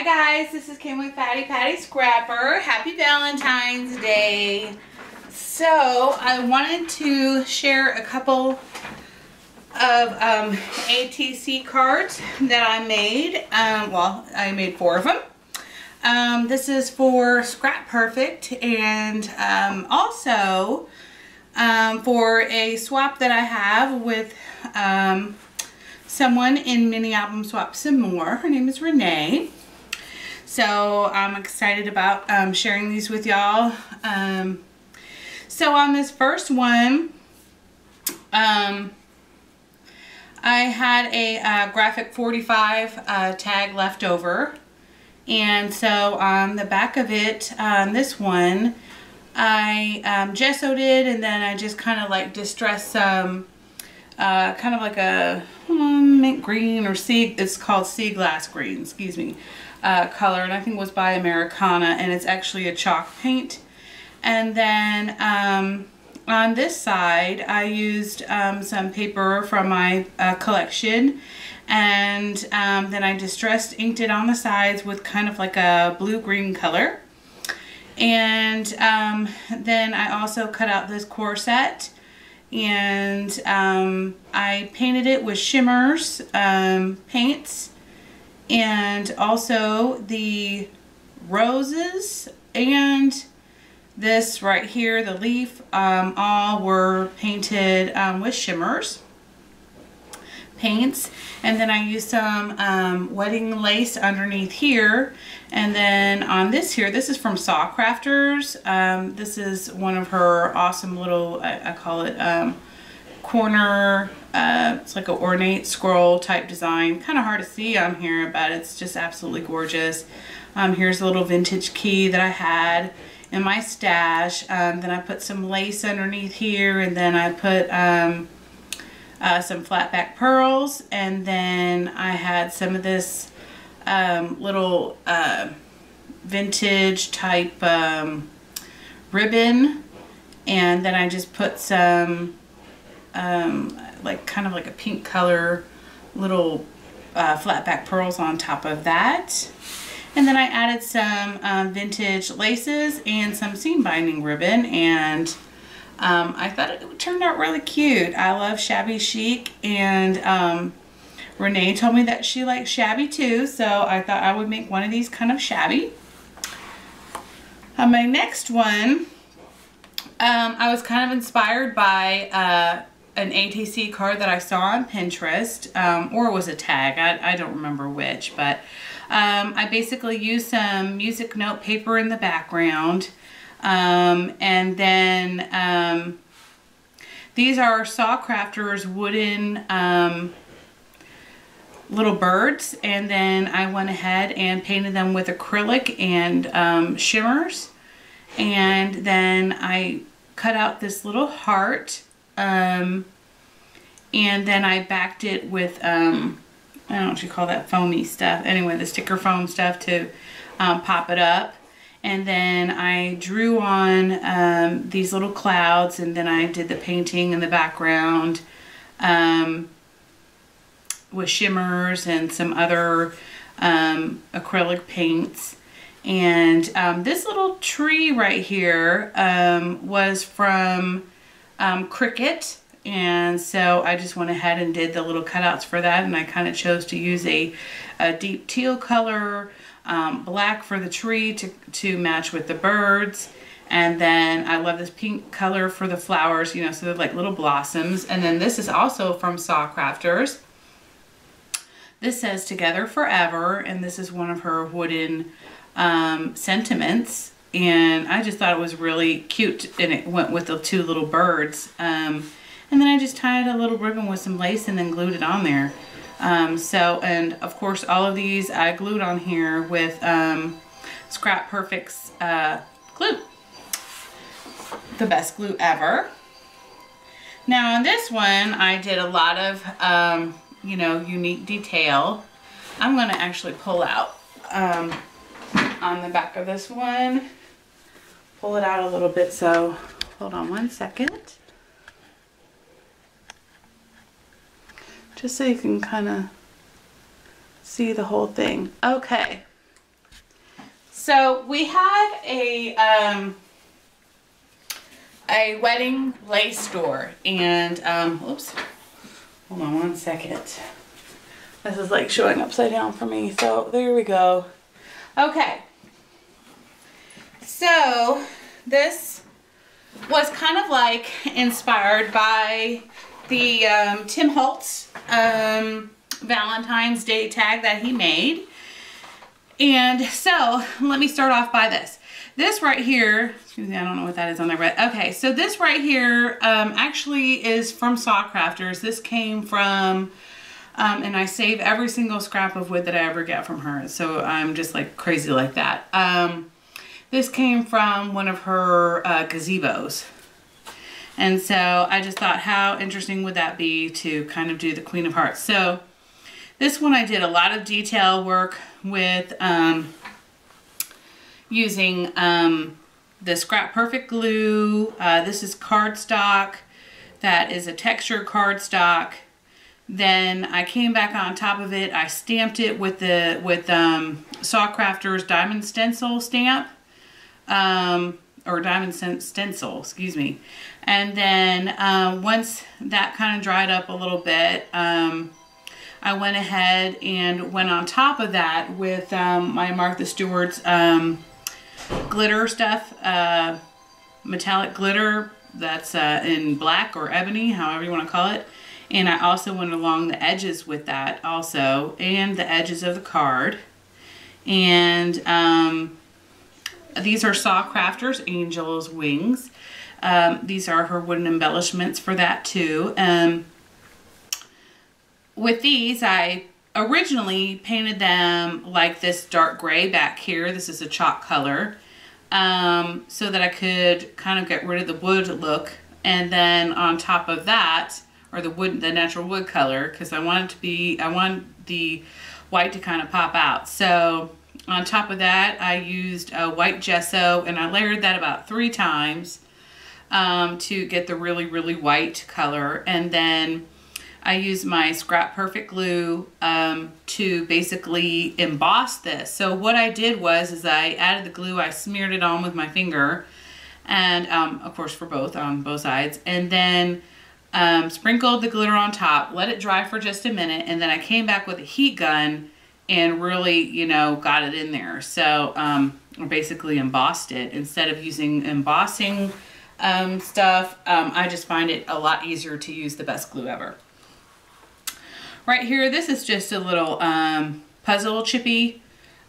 Hi guys, this is Kim with Fatty Patty Scrapper. Happy Valentine's Day. So I wanted to share a couple of ATC cards that I made. Well, I made 4 of them. This is for ScraPerfect and also for a swap that I have with someone in Mini Album Swap Some More. Her name is Renee. So I'm excited about sharing these with y'all. So on this first one, I had a graphic 45 tag left over. And so on the back of it, on this one, I gessoed it, and then I just kind of like distressed some kind of like a mint green or it's called sea glass green, excuse me, color, and I think it was by Americana, and it's actually a chalk paint. And then on this side I used some paper from my collection, and then I distressed inked it on the sides with kind of like a blue-green color. And then I also cut out this corset, and I painted it with shimmers paints, and also the roses and this right here, the leaf, all were painted with shimmers paints. And then I used some wedding lace underneath here. And then on this here, this is from SaCrafters. This is one of her awesome little, I call it corner, it's like an ornate scroll type design. Kind of hard to see on here, but it's just absolutely gorgeous. Here's a little vintage key that I had in my stash. Then I put some lace underneath here, and then I put some flat back pearls, and then I had some of this little vintage type ribbon, and then I just put some like kind of like a pink color little flat back pearls on top of that. And then I added some vintage laces and some seam binding ribbon, and I thought it turned out really cute. I love Shabby Chic, and Renee told me that she likes shabby too, so I thought I would make one of these kind of shabby. My next one, I was kind of inspired by an ATC card that I saw on Pinterest, or it was a tag, I don't remember which, but I basically used some music note paper in the background. And then these are SaCrafters wooden little birds, and then I went ahead and painted them with acrylic and shimmers, and then I cut out this little heart, and then I backed it with I don't know what you call that foamy stuff, anyway, the sticker foam stuff to pop it up. And then I drew on these little clouds, and then I did the painting in the background with shimmers and some other acrylic paints. And this little tree right here was from Cricut, and so I just went ahead and did the little cutouts for that, and I kind of chose to use a deep teal color, black for the tree to match with the birds, and then I love this pink color for the flowers, you know, so they're like little blossoms. And then this is also from SaCrafters. This says Together Forever, and this is one of her wooden sentiments, and I just thought it was really cute, and it went with the 2 little birds. And then I just tied a little ribbon with some lace and then glued it on there. And of course all of these I glued on here with ScraPerfect's glue. The best glue ever. Now on this one I did a lot of you know, unique detail. I'm going to actually pull out on the back of this one. Pull it out a little bit, so hold on one second. Just so you can kind of see the whole thing. Okay, So we had a wedding lace store, and oops, hold on one second. This is like showing upside down for me, so there we go. Okay, so this was kind of like inspired by the Tim Holtz Valentine's Day tag that he made. And so let me start off by this. This right here, excuse me, I don't know what that is on there, but okay, so this right here actually is from SaCrafters. This came from, and I save every single scrap of wood that I ever get from her. So I'm just like crazy like that. This came from one of her gazebos. And so I just thought, how interesting would that be to kind of do the Queen of Hearts. So this one I did a lot of detail work with using the ScraPerfect glue. This is cardstock. That is a textured cardstock. Then I came back on top of it. I stamped it with the SaCrafters diamond stencil stamp. Or diamond stencil, excuse me. And then once that kind of dried up a little bit, I went ahead and went on top of that with my Martha Stewart's glitter stuff, metallic glitter that's in black or ebony, however you want to call it. And I also went along the edges with that also, and the edges of the card. And these are SaCrafters Angel's Wings. These are her wooden embellishments for that too. With these, I originally painted them like this dark gray back here. This is a chalk color. So that I could kind of get rid of the wood look. And then on top of that, or the natural wood color, because I want the white to kind of pop out. So on top of that, I used white gesso, and I layered that about 3 times to get the really, really white color. And then I used my ScraPerfect glue to basically emboss this. So what I did was I added the glue, I smeared it on with my finger, and of course on both sides, and then sprinkled the glitter on top, let it dry for just a minute, and then I came back with a heat gun and really, you know, got it in there. So I basically embossed it. Instead of using embossing stuff, I just find it a lot easier to use the best glue ever. Right here, this is just a little puzzle chippy,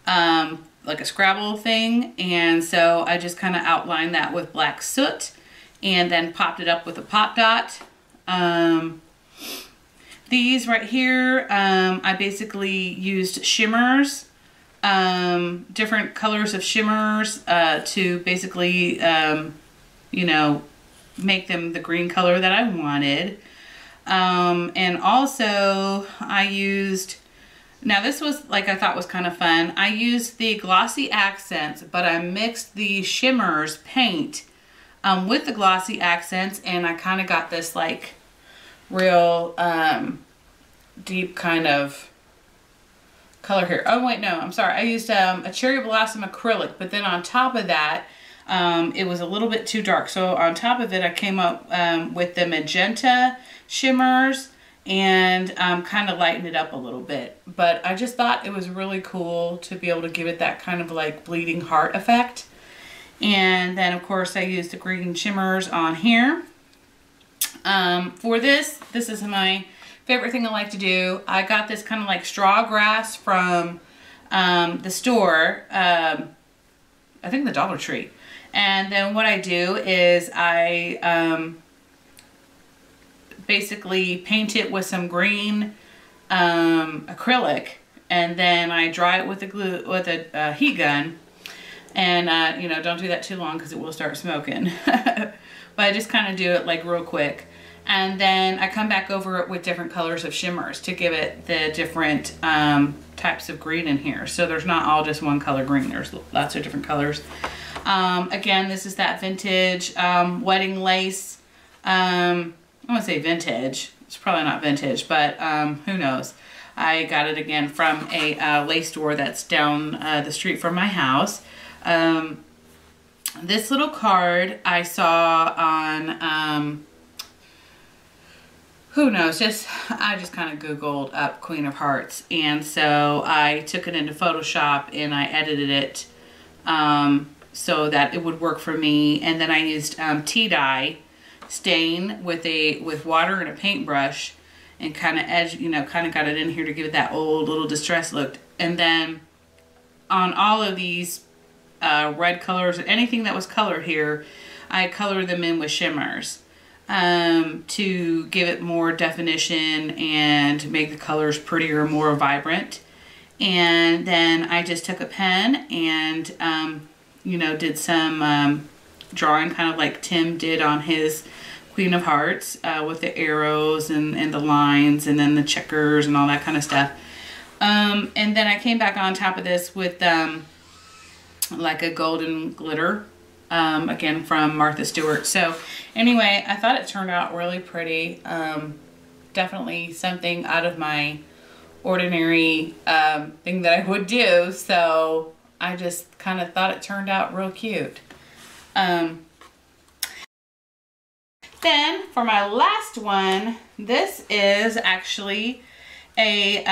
like a Scrabble thing. And so I just kind of outlined that with black soot and then popped it up with a pop dot. These right here, I basically used shimmers, different colors of shimmers to basically, you know, make them the green color that I wanted. And also I used, now this was like, I thought was kind of fun. I used the glossy accents, but I mixed the shimmers paint with the glossy accents, and I kind of got this like real deep kind of color here. Oh wait, no, I'm sorry. I used a cherry blossom acrylic, but then on top of that, it was a little bit too dark. So on top of it, I came up with the magenta shimmers and kind of lightened it up a little bit. But I just thought it was really cool to be able to give it that kind of like bleeding heart effect. And then of course I used the green shimmers on here. For this is my favorite thing I like to do. I got this kind of like straw grass from the store, I think the Dollar Tree. And then what I do is I basically paint it with some green acrylic, and then I dry it with a glue, with a heat gun. And you know, don't do that too long because it will start smoking. But I just kind of do it like real quick. And then I come back over it with different colors of shimmers to give it the different types of green in here. So there's not all just one color green. There's lots of different colors. Again, this is that vintage wedding lace. I want to say vintage. It's probably not vintage, but who knows. I got it again from a lace store that's down the street from my house. This little card I saw on, who knows, I just kind of Googled up Queen of Hearts. And so I took it into Photoshop and I edited it so that it would work for me. And then I used tea dye stain with water and a paintbrush and kind of kind of got it in here to give it that old little distressed look. And then on all of these red colors, anything that was colored here, I colored them in with shimmers to give it more definition and make the colors prettier, more vibrant. And then I just took a pen and did some drawing, kind of like Tim did on his Queen of Hearts, with the arrows and the lines and then the checkers and all that kind of stuff. And then I came back on top of this with like a golden glitter, again from Martha Stewart. So anyway, I thought it turned out really pretty. Definitely something out of my ordinary thing that I would do. So I just kind of thought it turned out real cute. Then for my last one, this is actually a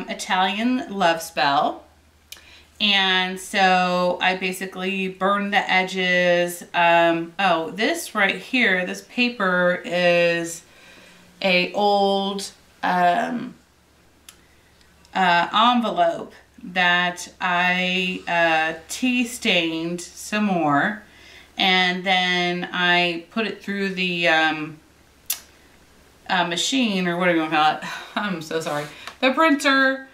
Italian love spell. And so I basically burned the edges. Oh, this right here, this paper is a old envelope that I tea stained some more. And then I put it through the machine, or whatever you want to call it. I'm so sorry. The printer.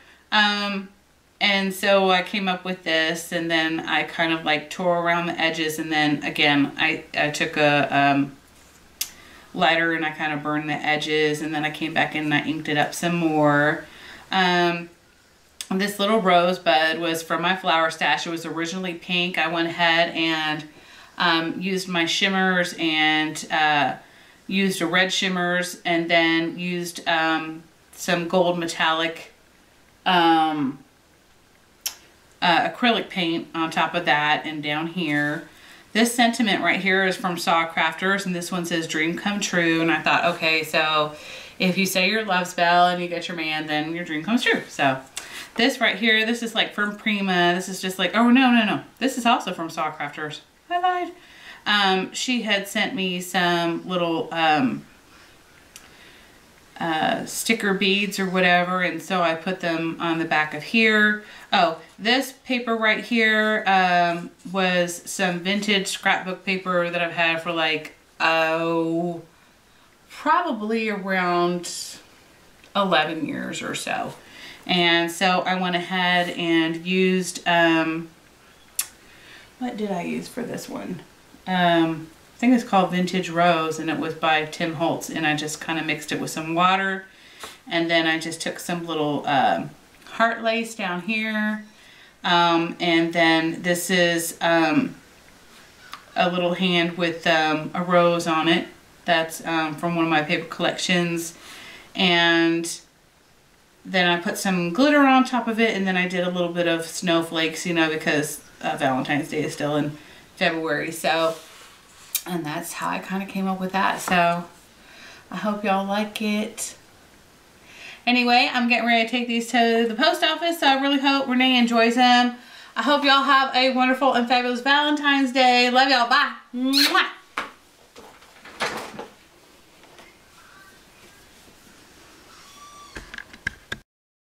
And so I came up with this, and then I kind of like tore around the edges, and then again I took a lighter and I kind of burned the edges, and then I came back in and I inked it up some more. This little rosebud was from my flower stash. It was originally pink. I went ahead and used my shimmers and used a red shimmers, and then used some gold metallic acrylic paint on top of that and down here. This sentiment right here is from SaCrafters, and this one says dream come true. And I thought, okay, so if you say your love spell and you get your man, then your dream comes true. So this right here, this is like from Prima. This is just like, oh no. This is also from SaCrafters. I lied. She had sent me some little sticker beads or whatever, and so I put them on the back of here. Oh, this paper right here was some vintage scrapbook paper that I've had for like, probably around 11 years or so. And so I went ahead and used, what did I use for this one? I think it's called Vintage Rose, and it was by Tim Holtz, and I just kind of mixed it with some water, and then I just took some little heart lace down here, and then this is a little hand with a rose on it. That's from one of my paper collections, and then I put some glitter on top of it, and then I did a little bit of snowflakes, you know, because Valentine's Day is still in February. So, and that's how I kind of came up with that. So I hope y'all like it. Anyway, I'm getting ready to take these to the post office, so I really hope Renee enjoys them. I hope y'all have a wonderful and fabulous Valentine's Day. Love y'all. Bye. Mwah.